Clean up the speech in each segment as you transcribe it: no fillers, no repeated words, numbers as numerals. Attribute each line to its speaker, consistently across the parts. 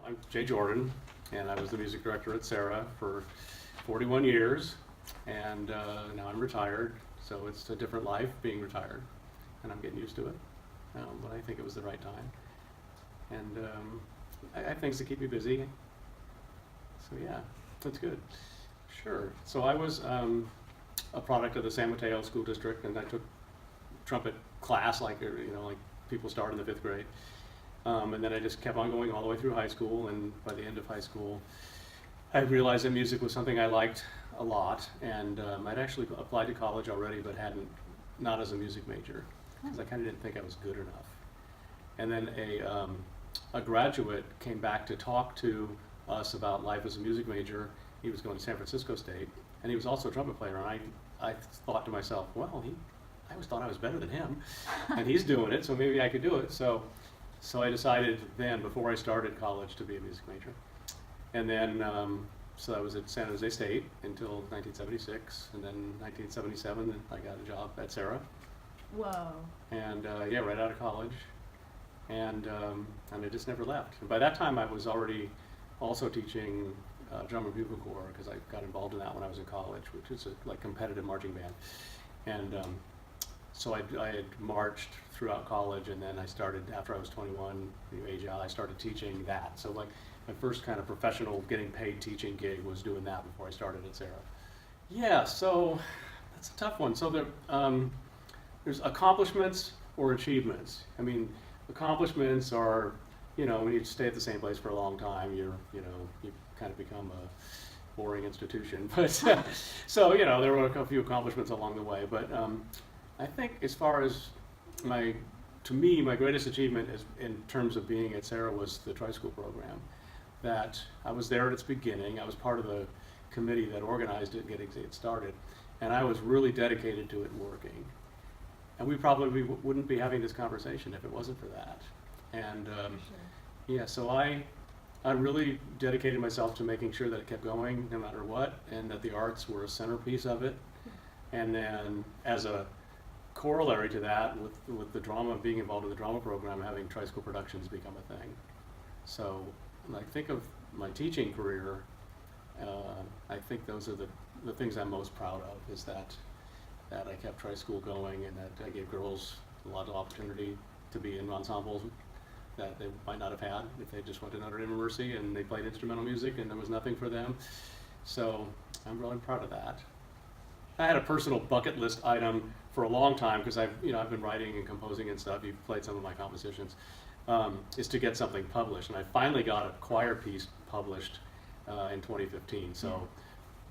Speaker 1: I'm Jay Jordan, and I was the music director at Serra for 41 years, and now I'm retired, so it's a different life being retired, and I'm getting used to it, but I think it was the right time. And I have things to keep me busy, so yeah, that's good. Sure. So I was a product of the San Mateo School District, and I took trumpet class like people start in the 5th grade. And then I just kept on going all the way through high school, and by the end of high school, I realized that music was something I liked a lot, and I'd actually applied to college already, but not as a music major, because I kind of didn't think I was good enough. And then a graduate came back to talk to us about life as a music major. He was going to San Francisco State, and he was also a trumpet player, and I thought to myself, well, I always thought I was better than him, and he's doing it, so maybe I could do it. So I decided then, before I started college, to be a music major. And then, so I was at San Jose State until 1976, and then 1977, I got a job at Serra.
Speaker 2: Whoa.
Speaker 1: And yeah, right out of college. And I just never left. And by that time, I was already also teaching drum and bugle corps, because I got involved in that when I was in college, which is a competitive marching band. And so I had marched throughout college, and then I started, after I was 21, age out, I started teaching that. So like my first kind of professional getting paid teaching gig was doing that before I started at Serra. Yeah, so that's a tough one. So there's accomplishments or achievements. I mean, accomplishments are, when you stay at the same place for a long time, you kind of become a boring institution. But so, there were a few accomplishments along the way, but I think as far as my greatest achievement is in terms of being at Serra was the tri-school program. That I was there at its beginning. I was part of the committee that organized it, getting it started, and I was really dedicated to it working. And we probably wouldn't be having this conversation if it wasn't for that. And yeah, so I really dedicated myself to making sure that it kept going no matter what, and that the arts were a centerpiece of it. And then as a corollary to that, with the drama, being involved in the drama program, having tri-school productions become a thing. So when I think of my teaching career, I think those are the things I'm most proud of, is that I kept tri-school going, and that I gave girls a lot of opportunity to be in ensembles that they might not have had if they just went to Notre University and they played instrumental music and there was nothing for them. So I'm really proud of that. I had a personal bucket list item for a long time, because I've been writing and composing and stuff. You've played some of my compositions. Is to get something published, and I finally got a choir piece published in 2015. So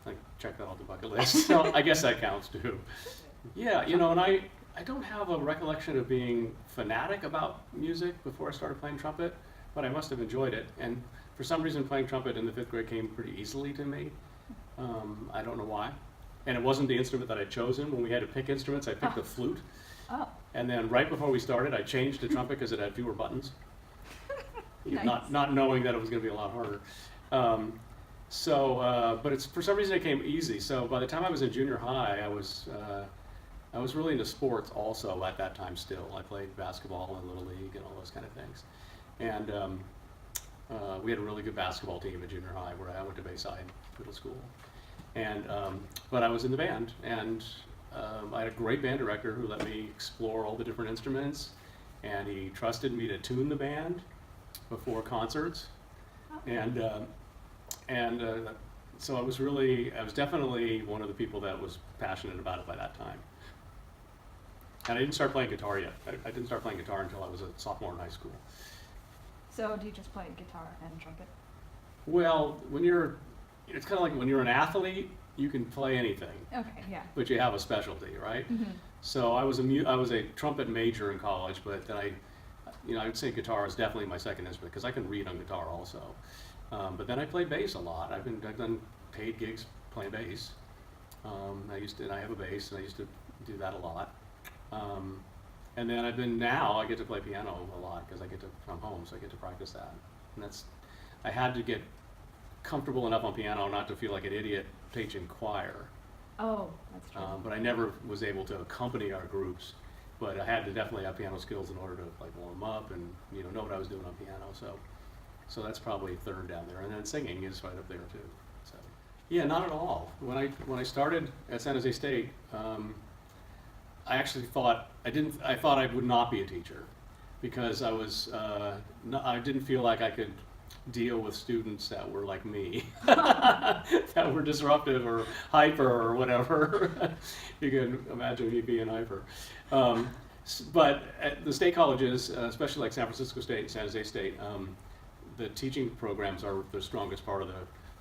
Speaker 1: I checked that off the bucket list. So I guess that counts too. Yeah, and I don't have a recollection of being fanatic about music before I started playing trumpet, but I must have enjoyed it. And for some reason, playing trumpet in the 5th grade came pretty easily to me. I don't know why. And it wasn't the instrument that I'd chosen. When we had to pick instruments, I picked the flute. Oh. And then right before we started, I changed to trumpet because it had fewer buttons. Nice. Not knowing that it was going to be a lot harder. But for some reason it came easy. So by the time I was in junior high, I was really into sports also at that time still. I played basketball and Little League and all those kind of things. And we had a really good basketball team at junior high, where I went to Bayside Middle School. And but I was in the band, and I had a great band director who let me explore all the different instruments, and he trusted me to tune the band before concerts. And so I was definitely one of the people that was passionate about it by that time. And I didn't start playing guitar yet. I didn't start playing guitar until I was a sophomore in high school.
Speaker 2: So do you just play guitar and trumpet?
Speaker 1: Well, it's kind of like when you're an athlete, you can play anything.
Speaker 2: Okay, yeah.
Speaker 1: But you have a specialty, right? Mm-hmm. So I was a trumpet major in college, but then I would say guitar is definitely my second instrument, because I can read on guitar also. But then I played bass a lot. I've done paid gigs playing bass. And I have a bass, and I used to do that a lot. And then I get to play piano a lot, because I'm home, so I get to practice that. And I had to get comfortable enough on piano not to feel like an idiot teaching choir.
Speaker 2: Oh, that's true.
Speaker 1: But I never was able to accompany our groups. But I had to definitely have piano skills in order to warm up and know what I was doing on piano. So So that's probably third down there, and then singing is right up there too. So, yeah, not at all. When I started at San Jose State, I actually thought I thought I would not be a teacher because I didn't feel like I could deal with students that were like me, that were disruptive or hyper or whatever. You can imagine me being hyper. But at the state colleges, especially like San Francisco State and San Jose State, the teaching programs are the strongest part of the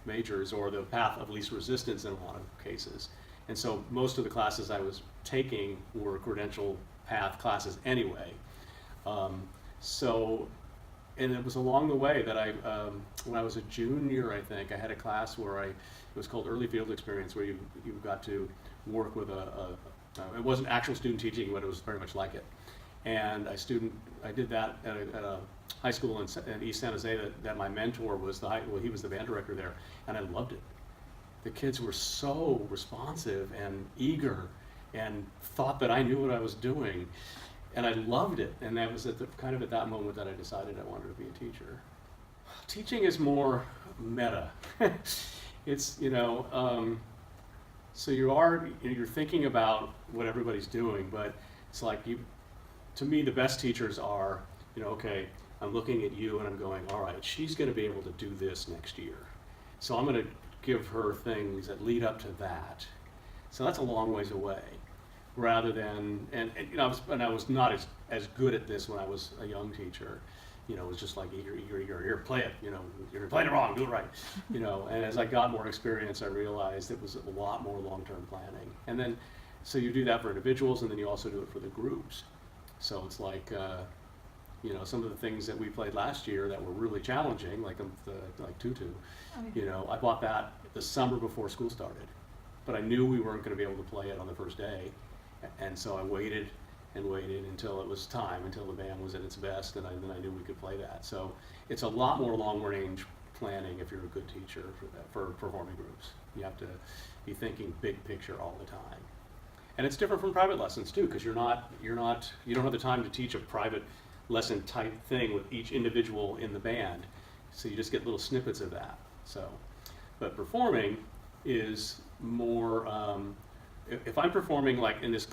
Speaker 1: majors, or the path of least resistance in a lot of cases. And so most of the classes I was taking were credential path classes anyway. And it was along the way that when I was a junior, I think, I had a class where it was called Early Field Experience, where you got to work with it wasn't actual student teaching, but it was very much like it. And I did that at a high school in East San Jose that my mentor was he was the band director there, and I loved it. The kids were so responsive and eager and thought that I knew what I was doing. And I loved it, and that was at that moment that I decided I wanted to be a teacher. Teaching is more meta. It's, so you're thinking about what everybody's doing, but it's like to me, the best teachers are, okay, I'm looking at you and I'm going, all right, she's going to be able to do this next year. So I'm going to give her things that lead up to that. So that's a long ways away. Rather than, I was not as good at this when I was a young teacher. It was just like eager, here, play it. You're playing it wrong, do it right. And as I got more experience, I realized it was a lot more long-term planning. And then, so you do that for individuals, and then you also do it for the groups. So it's like, some of the things that we played last year that were really challenging, like Tutu. I bought that the summer before school started, but I knew we weren't going to be able to play it on the first day. And so I waited and waited until it was time, until the band was at its best, and then I knew we could play that. So it's a lot more long-range planning if you're a good teacher for performing groups. You have to be thinking big picture all the time. And it's different from private lessons too, because you don't have the time to teach a private lesson type thing with each individual in the band. So you just get little snippets of that. So, but performing is more. If I'm performing like in this,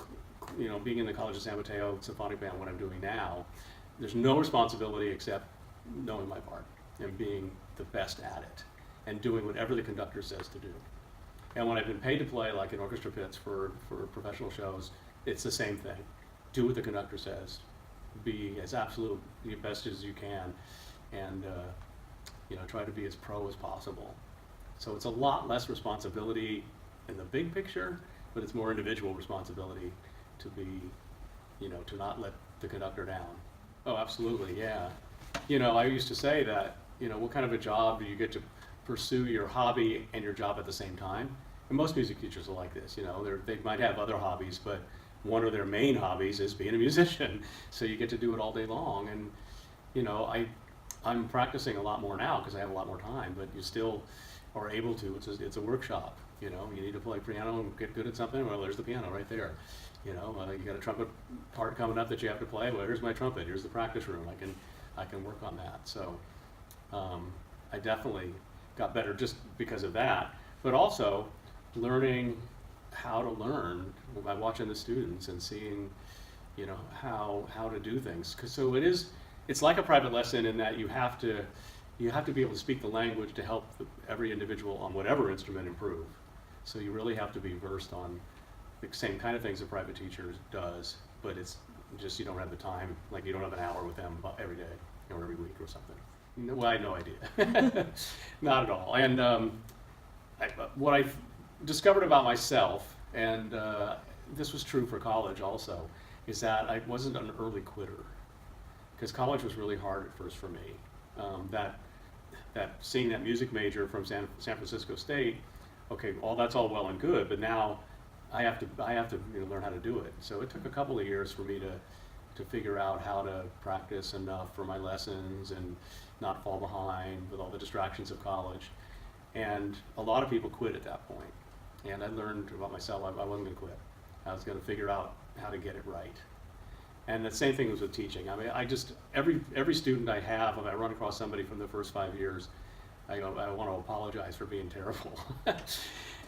Speaker 1: being in the College of San Mateo Symphonic Band, what I'm doing now, there's no responsibility except knowing my part and being the best at it and doing whatever the conductor says to do. And when I've been paid to play like in orchestra pits for professional shows, it's the same thing. Do what the conductor says. Be as absolute the best as you can, and try to be as pro as possible. So it's a lot less responsibility in the big picture, but it's more individual responsibility to be, to not let the conductor down. Oh, absolutely, yeah. I used to say that, what kind of a job do you get to pursue your hobby and your job at the same time? And most music teachers are like this, they might have other hobbies, but one of their main hobbies is being a musician. So you get to do it all day long. And, I'm practicing a lot more now because I have a lot more time, but you still are able to. It's a workshop. You need to play piano and get good at something. Well, there's the piano right there. You got a trumpet part coming up that you have to play. Well, here's my trumpet. Here's the practice room. I can work on that. So I definitely got better just because of that. But also learning how to learn by watching the students and seeing, how to do things. So it's like a private lesson in that you have to be able to speak the language to help every individual on whatever instrument improve. So you really have to be versed on the same kind of things a private teacher does, but it's just you don't have the time, like you don't have an hour with them every day or every week or something. Well, I had no idea. Not at all. And what I discovered about myself, and this was true for college also, is that I wasn't an early quitter. Because college was really hard at first for me. That seeing that music major from San Francisco State, okay, that's all well and good, but now I have to learn how to do it. So it took a couple of years for me to figure out how to practice enough for my lessons and not fall behind with all the distractions of college. And a lot of people quit at that point. And I learned about myself, I wasn't going to quit. I was going to figure out how to get it right. And the same thing was with teaching. I mean, I just, every student I have, if I run across somebody from the first 5 years, I go, I want to apologize for being terrible.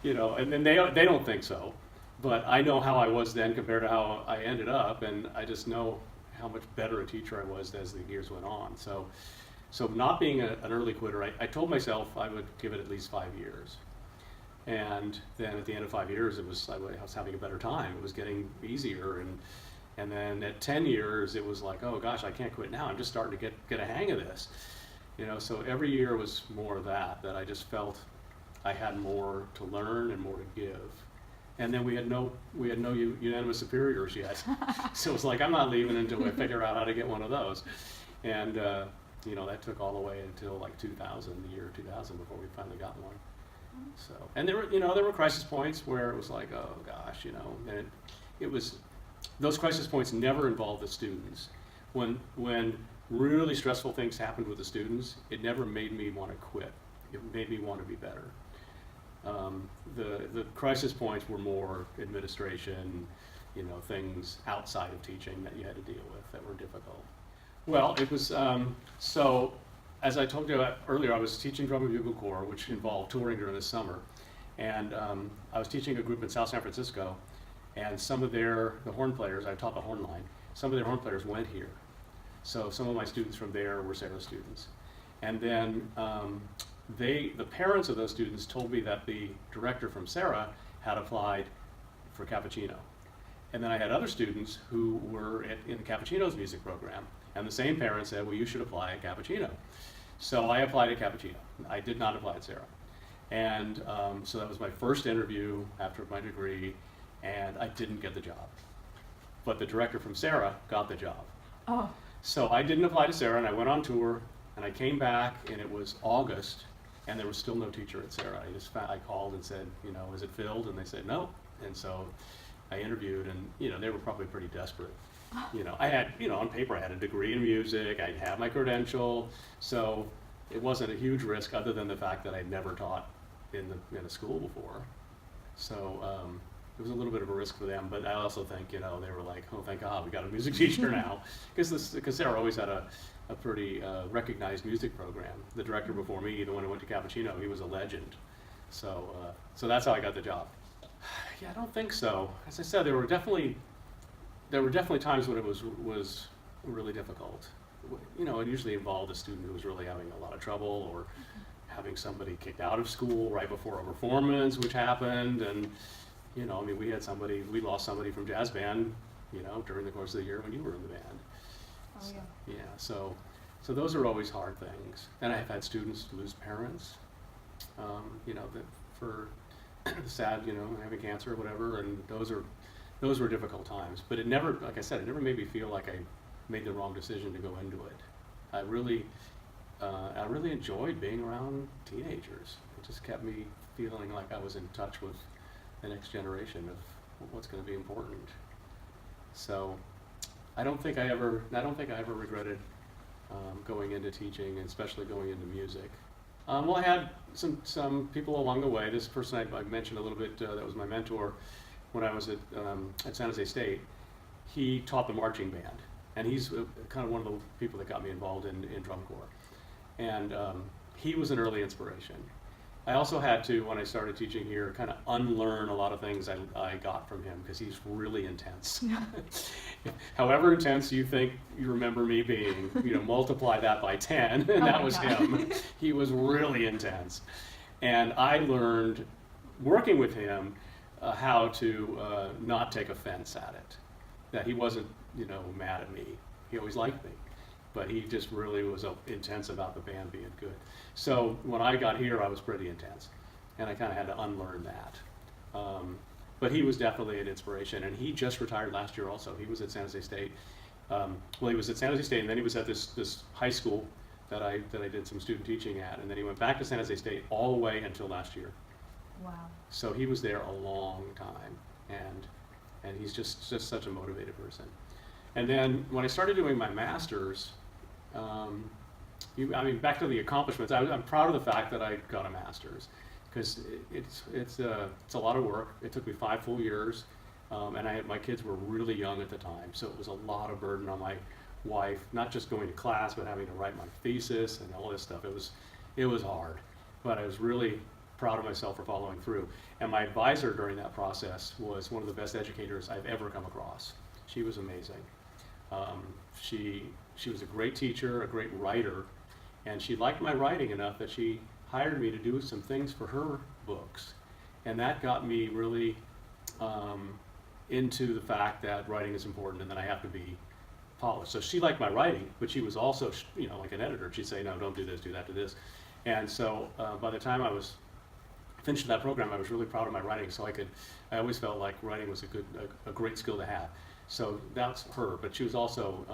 Speaker 1: You know, and then they don't think so. But I know how I was then compared to how I ended up, and I just know how much better a teacher I was as the years went on. So not being an early quitter, I told myself I would give it at least 5 years. And then at the end of 5 years, I was having a better time. It was getting easier, and then at 10 years, it was like, oh gosh, I can't quit now. I'm just starting to get a hang of this. You know, so every year was more of that I just felt I had more to learn and more to give. And then we had no unanimous superiors yet. So it was like, I'm not leaving until I figure out how to get one of those. And you know, that took all the way until like 2000, the year 2000, before we finally got one. So, and there were crisis points where it was like, oh gosh, you know, and it was, those crisis points never involved the students. When really stressful things happened with the students, it never made me want to quit. It made me want to be better. The crisis points were more administration, you know, things outside of teaching that you had to deal with that were difficult. Well, it was, so as I told you earlier, I was teaching drum and bugle corps, which involved touring during the summer. And I was teaching a group in South San Francisco, and some of the horn players, I taught the horn line, some of their horn players went here. So some of my students from there were Serra students. And then the parents of those students told me that the director from Serra had applied for Cappuccino. And then I had other students who were in Cappuccino's music program, and the same parents said, well, you should apply at Cappuccino. So I applied at Cappuccino. I did not apply at Serra. And so that was my first interview after my degree, and I didn't get the job. But the director from Serra got the job.
Speaker 2: Oh.
Speaker 1: So I didn't apply to Serra, and I went on tour, and I came back, and it was August, and there was still no teacher at Serra. I called and said, you know, is it filled? And they said no. And so I interviewed, and you know, they were probably pretty desperate. You know, I had, you know, on paper I had a degree in music, I had my credential, so it wasn't a huge risk other than the fact that I'd never taught in a school before. So it was a little bit of a risk for them, but I also think, you know, they were like, oh, thank God, we got a music teacher now. Because Serra always had a pretty recognized music program. The director before me, the one who went to Cappuccino, he was a legend. So that's how I got the job. Yeah, I don't think so. As I said, there were definitely times when it was really difficult. You know, it usually involved a student who was really having a lot of trouble, or having somebody kicked out of school right before a performance, which happened. And you know, I mean, we lost somebody from jazz band, you know, during the course of the year when you were in the band.
Speaker 2: Oh, yeah.
Speaker 1: Yeah, so those are always hard things. And I've had students lose parents, you know, for sad, you know, having cancer or whatever, and those were difficult times. But it never, like I said, it never made me feel like I made the wrong decision to go into it. I really enjoyed being around teenagers. It just kept me feeling like I was in touch with the next generation of what's going to be important. So I don't think I ever regretted going into teaching, and especially going into music. Well, I had some people along the way. This person I mentioned a little bit, that was my mentor when I was at San Jose State. He taught the marching band, and he's kind of one of the people that got me involved in drum corps. And he was an early inspiration. I also had to, when I started teaching here, kind of unlearn a lot of things I got from him, because he's really intense. However intense you think you remember me being, you know, multiply that by 10, and that was him. He was really intense. And I learned, working with him, how to not take offense at it. That he wasn't, you know, mad at me. He always liked me. But he just really was intense about the band being good. So when I got here, I was pretty intense, and I kind of had to unlearn that. But he was definitely an inspiration, and he just retired last year also. He was at San Jose State. Well, he was at San Jose State, and then he was at this high school that I did some student teaching at, and then he went back to San Jose State all the way until last year.
Speaker 2: Wow.
Speaker 1: So he was there a long time, and he's just such a motivated person. And then when I started doing my master's, I mean, back to the accomplishments, I'm proud of the fact that I got a master's, because it's a lot of work. It took me 5 full years. And my kids were really young at the time, so it was a lot of burden on my wife, not just going to class, but having to write my thesis and all this stuff. It was hard, but I was really proud of myself for following through. And my advisor during that process was one of the best educators I've ever come across. She was amazing. She was a great teacher, a great writer, and she liked my writing enough that she hired me to do some things for her books. And that got me really into the fact that writing is important and that I have to be polished. So she liked my writing, but she was also, like an editor. She'd say, no, don't do this, do that, do this. And so by the time I was finished that program, I was really proud of my writing. So I always felt like writing was a great skill to have. So that's her, but she was also,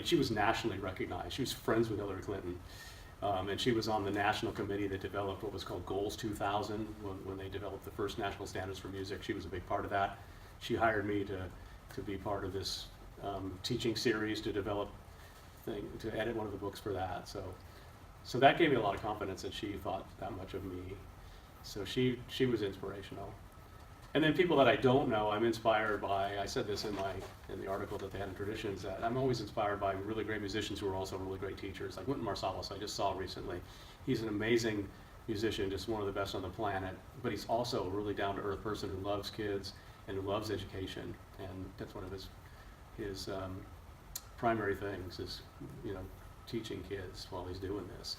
Speaker 1: she was nationally recognized. She was friends with Hillary Clinton. And she was on the national committee that developed what was called Goals 2000 when they developed the first national standards for music. She was a big part of that. She hired me to be part of this teaching series to to edit one of the books for that. So that gave me a lot of confidence that she thought that much of me. So she was inspirational. And then people that I don't know, I'm inspired by. I said this in the article that they had in Traditions, that I'm always inspired by really great musicians who are also really great teachers. Like Wynton Marsalis, I just saw recently. He's an amazing musician, just one of the best on the planet. But he's also a really down-to-earth person who loves kids and who loves education. And that's one of his primary things is, teaching kids while he's doing this.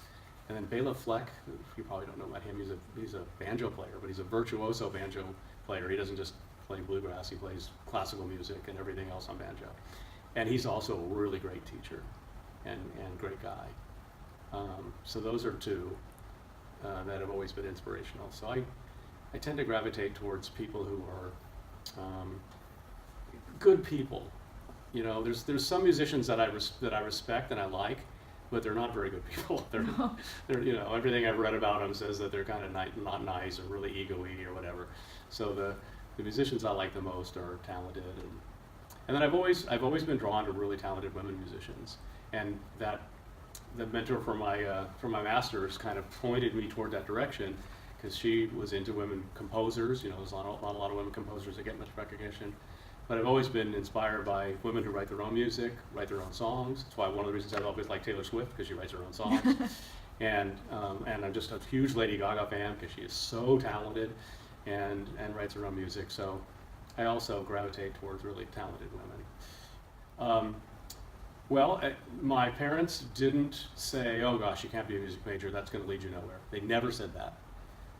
Speaker 1: And then Bela Fleck, you probably don't know about him. He's a banjo player, but he's a virtuoso banjo player. He doesn't just play bluegrass, he plays classical music and everything else on banjo. And he's also a really great teacher and great guy. So those are two that have always been inspirational. So I tend to gravitate towards people who are good people. There's some musicians that I respect and I like, but they're not very good people. They're everything I've read about them says that they're kind of not nice or really ego-y or whatever. So the musicians I like the most are talented, and then I've always been drawn to really talented women musicians, and that the mentor for my master's kind of pointed me toward that direction because she was into women composers. There's not a lot of women composers that get much recognition. But I've always been inspired by women who write their own music, write their own songs. That's why one of the reasons I've always liked Taylor Swift, because she writes her own songs. And I'm just a huge Lady Gaga fan because she is so talented and writes her own music. So I also gravitate towards really talented women. My parents didn't say, oh gosh, you can't be a music major, that's going to lead you nowhere. They never said that.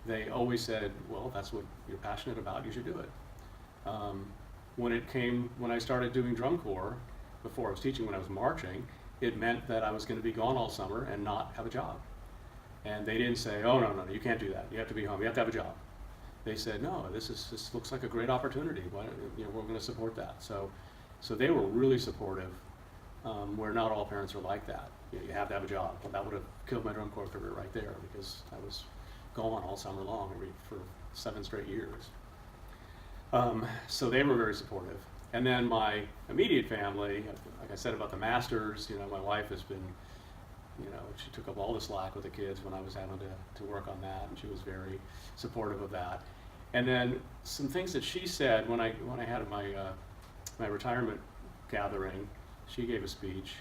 Speaker 1: They always said, well, if that's what you're passionate about, you should do it. When I started doing drum corps, before I was teaching, when I was marching, it meant that I was going to be gone all summer and not have a job. And they didn't say, oh, no, you can't do that. You have to be home. You have to have a job. They said, no, this looks like a great opportunity. We're going to support that. So they were really supportive, where not all parents are like that. You have to have a job. Well, that would have killed my drum corps career right there because I was gone all summer long for 7 straight years. So they were very supportive. And then my immediate family, like I said about the masters, my wife has been, she took up all the slack with the kids when I was having to work on that, and she was very supportive of that. And then some things that she said when I had my retirement gathering, she gave a speech,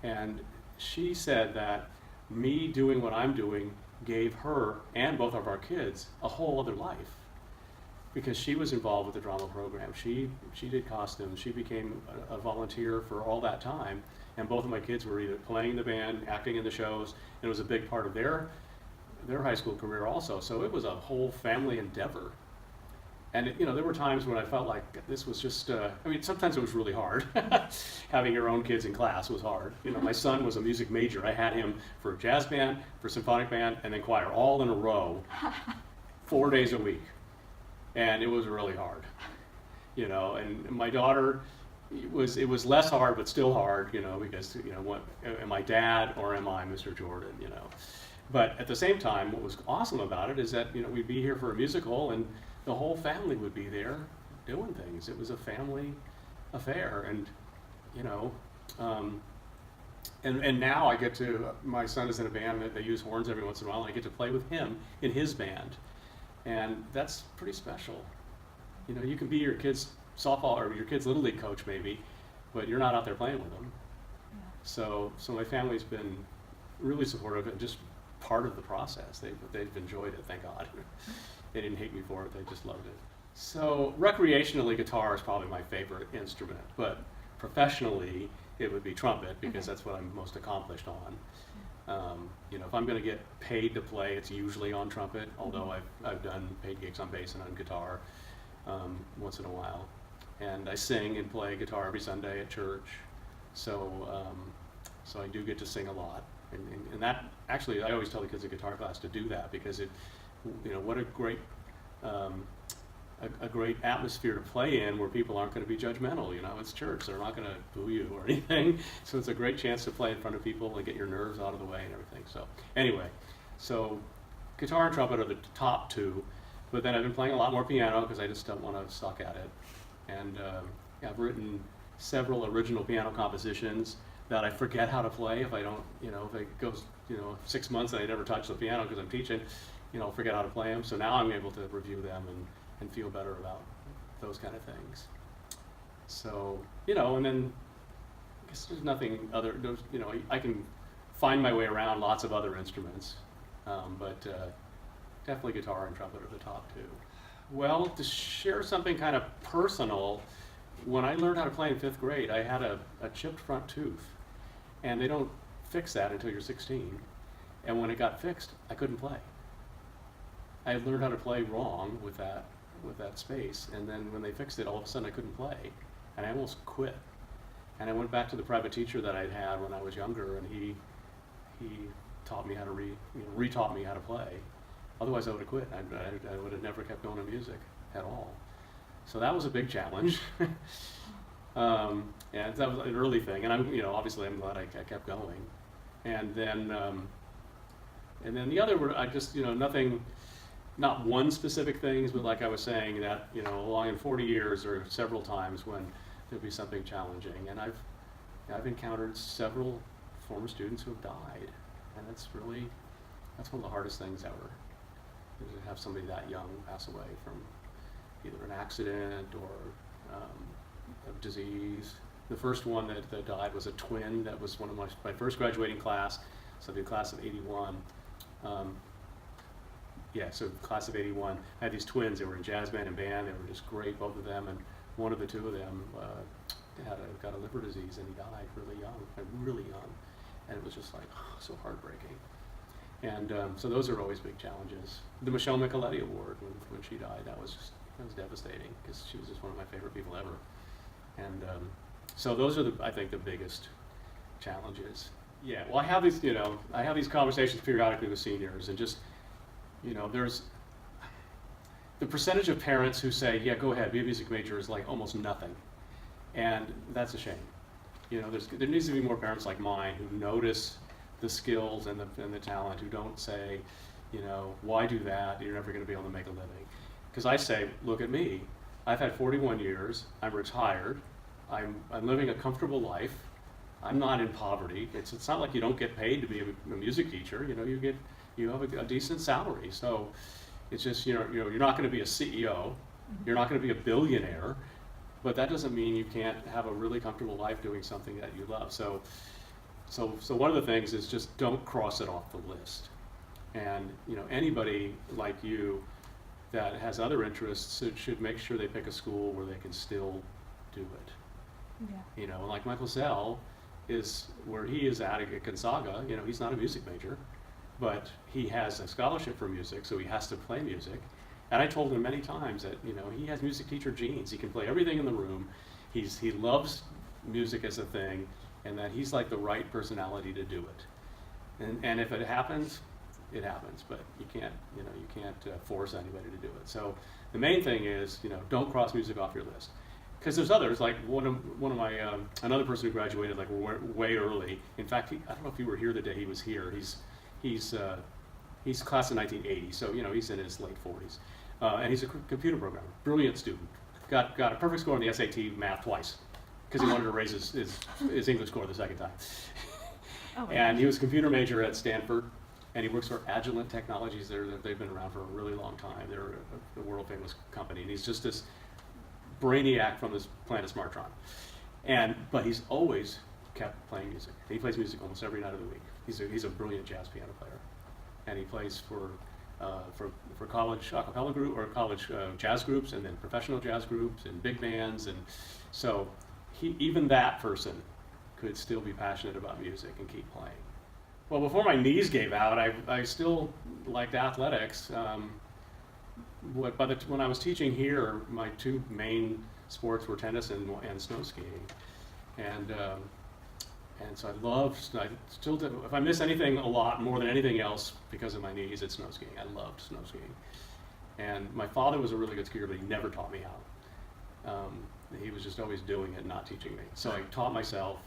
Speaker 1: and she said that me doing what I'm doing gave her and both of our kids a whole other life. Because she was involved with the drama program. She did costumes. She became a volunteer for all that time. And both of my kids were either playing in the band, acting in the shows, and it was a big part of their high school career also. So it was a whole family endeavor. And there were times when I felt like this was just, sometimes it was really hard. Having your own kids in class was hard. My son was a music major. I had him for jazz band, for symphonic band, and then choir all in a row, 4 days a week. And it was really hard, and my daughter, it was less hard, but still hard, because, what, am I dad or am I Mr. Jordan, But at the same time, what was awesome about it is that, we'd be here for a musical and the whole family would be there doing things. It was a family affair, and, and now I get to, my son is in a band that they use horns every once in a while, and I get to play with him in his band. And that's pretty special. You can be your kid's softball or your kid's little league coach maybe, but you're not out there playing with them.
Speaker 2: Yeah.
Speaker 1: So my family's been really supportive and just part of the process. They've enjoyed it, thank God. They didn't hate me for it, they just loved it. So recreationally, guitar is probably my favorite instrument, but professionally, it would be trumpet because that's what I'm most accomplished on. You know, if I'm going to get paid to play, it's usually on trumpet, although I've done paid gigs on bass and on guitar once in a while. And I sing and play guitar every Sunday at church, so I do get to sing a lot. And that, actually, I always tell the kids in guitar class to do that because it, you know, what a great a great atmosphere to play in where people aren't going to be judgmental. You know, it's church; they're not going to boo you or anything. So it's a great chance to play in front of people and get your nerves out of the way and everything. So anyway, so guitar and trumpet are the top two, but then I've been playing a lot more piano because I just don't want to suck at it. And I've written several original piano compositions that I forget how to play if I don't, you know, if it goes, you know, 6 months and I never touch the piano because I'm teaching, you know, I'll forget how to play them. So now I'm able to review them and feel better about those kind of things. So, you know, and then I guess there's nothing other, you know, I can find my way around lots of other instruments, but definitely guitar and trumpet are the top two. Well, to share something kind of personal, when I learned how to play in 5th grade, I had a chipped front tooth, and they don't fix that until you're 16. And when it got fixed, I couldn't play. I had learned how to play wrong with that space, and then when they fixed it, all of a sudden I couldn't play, and I almost quit. And I went back to the private teacher that I'd had when I was younger, and he taught me how to retaught me how to play. Otherwise, I would have quit. I would have never kept going to music at all. So that was a big challenge. And that was an early thing, and obviously I'm glad I kept going. And then the other were nothing. Not one specific things, but like I was saying, that along in 40 years there are several times when there'll be something challenging, and I've encountered several former students who have died, and that's one of the hardest things ever, is to have somebody that young pass away from either an accident or a disease. The first one that died was a twin. That was one of my first graduating class, so the class of '81. So class of '81, I had these twins. They were in jazz band and band. They were just great, both of them. And one of the two of them got a liver disease, and he died really young. And it was just like so heartbreaking. And so those are always big challenges. The Michelle Micheletti Award, when she died, that was devastating because she was just one of my favorite people ever. And so those are I think the biggest challenges. Yeah. Well, I have these conversations periodically with seniors, and just there's the percentage of parents who say, yeah, go ahead, be a music major, is like almost nothing. And that's a shame. There needs to be more parents like mine who notice the skills and the talent, who don't say, why do that? You're never going to be able to make a living. Because I say, look at me. I've had 41 years. I'm retired. I'm living a comfortable life. I'm not in poverty. It's not like you don't get paid to be a music teacher. You have a decent salary. So it's just you're not going to be a CEO. You're not going to be a billionaire. But that doesn't mean you can't have a really comfortable life doing something that you love. So one of the things is just don't cross it off the list. And anybody like you that has other interests should make sure they pick a school where they can still do it.
Speaker 2: Yeah.
Speaker 1: And like Michael Zell is where he is at Gonzaga. He's not a music major, but he has a scholarship for music, so he has to play music. And I told him many times that he has music teacher genes. He can play everything in the room. He loves music as a thing, and that he's like the right personality to do it. And if it happens, it happens. But you can't force anybody to do it. So the main thing is don't cross music off your list. Because there's others, like one of my another person who graduated like way early. In fact, I don't know if you were here the day he was here. He's class of 1980, so he's in his late 40s, and he's a computer programmer, brilliant student. Got a perfect score on the SAT math twice, because he wanted to raise his English score the second time.
Speaker 2: Oh,
Speaker 1: and he was a computer major at Stanford, and he works for Agilent Technologies. They've been around for a really long time. They're a world famous company, and he's just this brainiac from this planet Smartron. But he's always kept playing music. He plays music almost every night of the week. He's a brilliant jazz piano player, and he plays for college a cappella group or college jazz groups, and then professional jazz groups and big bands, and so even that person could still be passionate about music and keep playing. Well, before my knees gave out, I still liked athletics. When I was teaching here, my two main sports were tennis and snow skiing, and so I still do. If I miss anything a lot more than anything else because of my knees, it's snow skiing. I loved snow skiing, and my father was a really good skier, but he never taught me how. He was just always doing it, not teaching me. So I taught myself,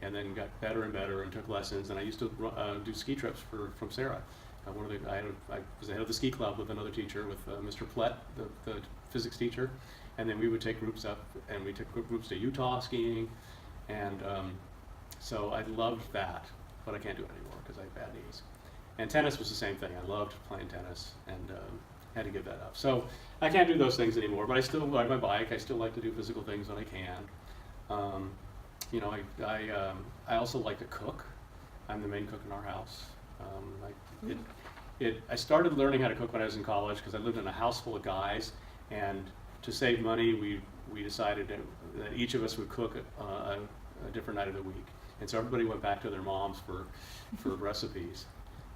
Speaker 1: and then got better and better and took lessons. And I used to do ski trips from Serra. I was the head of the ski club with another teacher, with Mr. Plett, the physics teacher, and then we would take groups up, and we took groups to Utah skiing, and so I loved that, but I can't do it anymore because I have bad knees. And tennis was the same thing. I loved playing tennis, and had to give that up. So I can't do those things anymore, but I still ride my bike. I still like to do physical things when I can. I also like to cook. I'm the main cook in our house. I started learning how to cook when I was in college because I lived in a house full of guys, and to save money, we decided that each of us would cook a different night of the week, and so everybody went back to their moms for recipes,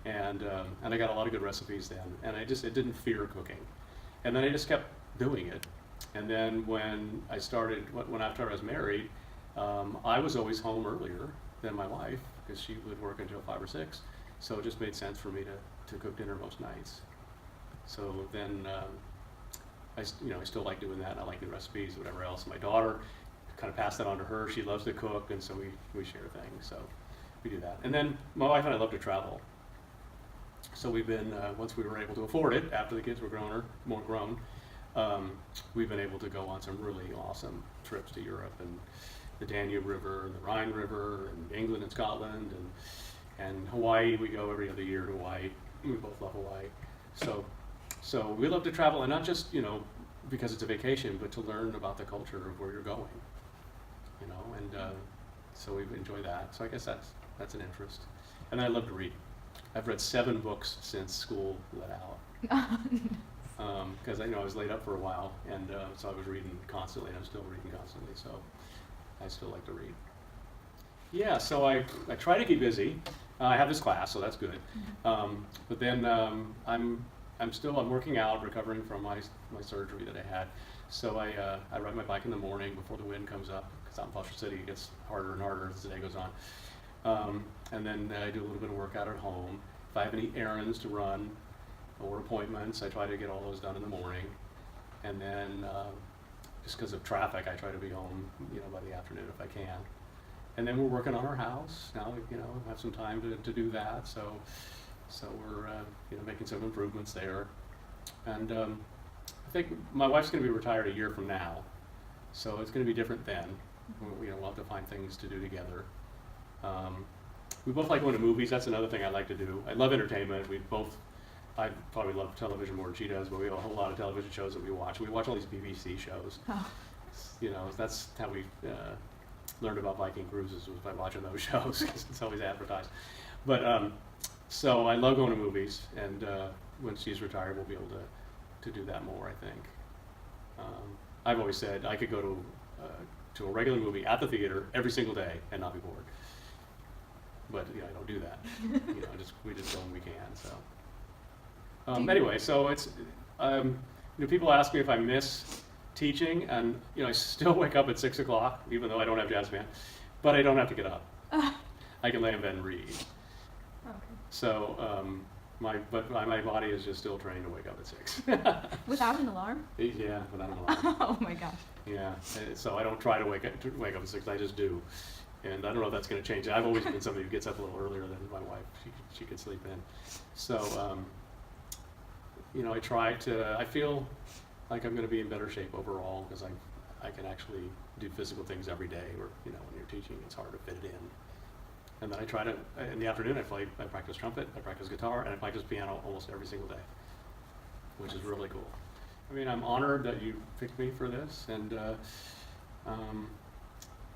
Speaker 1: and I got a lot of good recipes then, and it didn't fear cooking, and then I just kept doing it, and then when after I was married, I was always home earlier than my wife because she would work until 5 or 6. So it just made sense for me to cook dinner most nights. So then I still like doing that, and I like the recipes, whatever else. My daughter kind of passed that on to her. She loves to cook, and so we share things. So we do that. And then my wife and I love to travel. So we've been, once we were able to afford it, after the kids were more grown, we've been able to go on some really awesome trips to Europe, and the Danube River, and the Rhine River, and England and Scotland, and Hawaii. We go every other year to Hawaii. We both love Hawaii. So we love to travel, and not just, because it's a vacation, but to learn about the culture of where you're going, and so we enjoy that. So I guess that's an interest. And I love to read. I've read 7 books since school let out. Because I was laid up for a while, and so I was reading constantly, and I'm still reading constantly, so I still like to read. Yeah, so I try to keep busy. I have this class, so that's good. But then I'm working out, recovering from my surgery that I had. So I ride my bike in the morning before the wind comes up, because out in Foster City it gets harder and harder as the day goes on. And then I do a little bit of workout at home. If I have any errands to run or appointments, I try to get all those done in the morning. And then just because of traffic, I try to be home, by the afternoon if I can. And then we're working on our house now. Have some time to do that. So we're making some improvements there. And I think my wife's going to be retired a year from now, so it's going to be different then. We'll have to find things to do together. We both like going to movies. That's another thing I like to do. I love entertainment. I probably love television more than she does, but we have a whole lot of television shows that we watch. We watch all these BBC shows.
Speaker 2: Oh.
Speaker 1: That's how we learned about Viking cruises, was by watching those shows, because it's always advertised. But so I love going to movies, and when she's retired, we'll be able to do that more, I think. I've always said I could go to a regular movie at the theater every single day and not be bored. But I don't do that. We just go when we can. So. Anyway, so it's people ask me if I miss teaching, and I still wake up at 6 o'clock, even though I don't have jazz band, but I don't have to get up. I can lay in bed and read.
Speaker 2: Okay.
Speaker 1: So my body is just still trained to wake up at 6.
Speaker 2: Without an alarm?
Speaker 1: Yeah, without an alarm.
Speaker 2: Oh my gosh.
Speaker 1: Yeah, so I don't try to wake up at 6. I just do, and I don't know if that's going to change. I've always been somebody who gets up a little earlier than my wife. She could sleep in. So. I feel like I'm going to be in better shape overall, because I can actually do physical things every day, where, when you're teaching, it's hard to fit it in. And then I try to, in the afternoon, I practice trumpet, I practice guitar, and I practice piano almost every single day, which is really cool. I mean, I'm honored that you picked me for this, and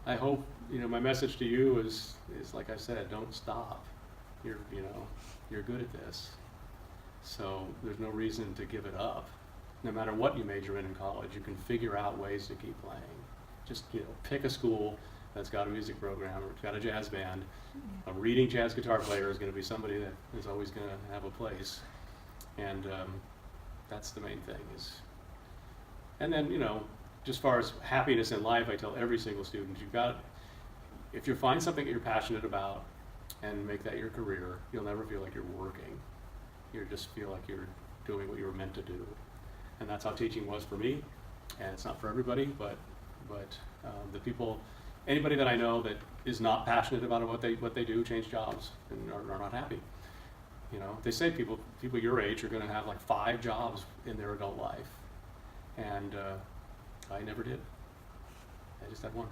Speaker 1: I hope, my message to you is like I said, don't stop. You're good at this. So there's no reason to give it up. No matter what you major in college, you can figure out ways to keep playing. Just, pick a school that's got a music program or got a jazz band. A reading jazz guitar player is going to be somebody that is always going to have a place. And that's the main thing and then, just as far as happiness in life, I tell every single student, if you find something that you're passionate about and make that your career, you'll never feel like you're working. You just feel like you're doing what you were meant to do. And that's how teaching was for me. And it's not for everybody, but anybody that I know that is not passionate about what they do, change jobs and are not happy. They say people your age are going to have like 5 jobs in their adult life. And I never did. I just had one.